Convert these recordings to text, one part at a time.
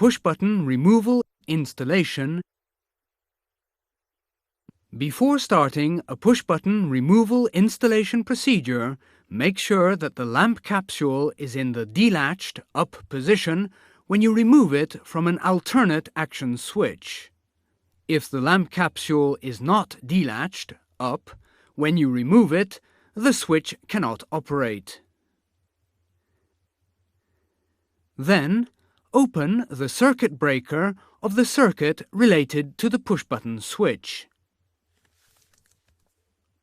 push-button removal installation. Before starting a push-button removal installation procedure, make sure that the lamp capsule is in the delatched up position when you remove it from an alternate action switch. If the lamp capsule is not delatched up when you remove it, the switch cannot operate. Then, open the circuit breaker of the circuit related to the push-button switch.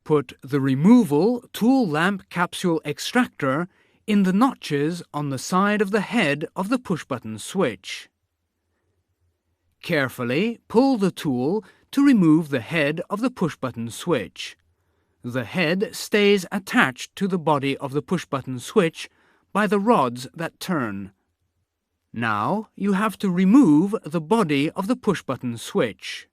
Put the removal tool lamp capsule extractor in the notches on the side of the head of the push-button switch. Carefully pull the tool to remove the head of the push-button switch. The head stays attached to the body of the push-button switch by the rods that turn. Now you have to remove the body of the push-button switch.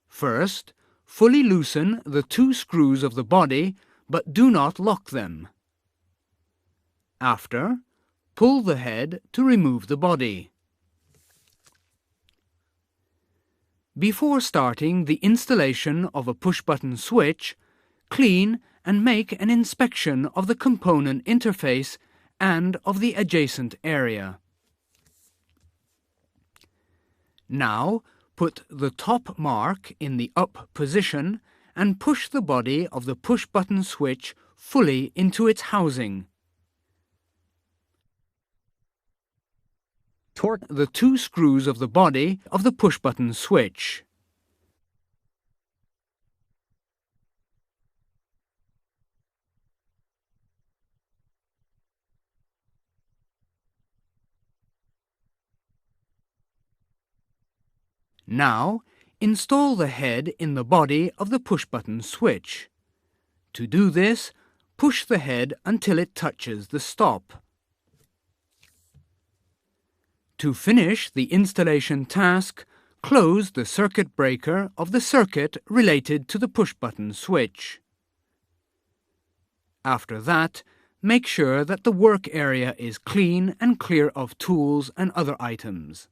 First, fully loosen the 2 screws of the body, but do not lock them. After, pull the head to remove the body. Before starting the installation of a push-button switch, clean and make an inspection of the component interface and of the adjacent area. Now, put the top mark in the up position and push the body of the push-button switch fully into its housing. Torque the 2 screws of the body of the push-button switch. Now, install the head in the body of the push-button switch. To do this, push the head until it touches the stop. To finish the installation task, close the circuit breaker of the circuit related to the push-button switch. After that, make sure that the work area is clean and clear of tools and other items.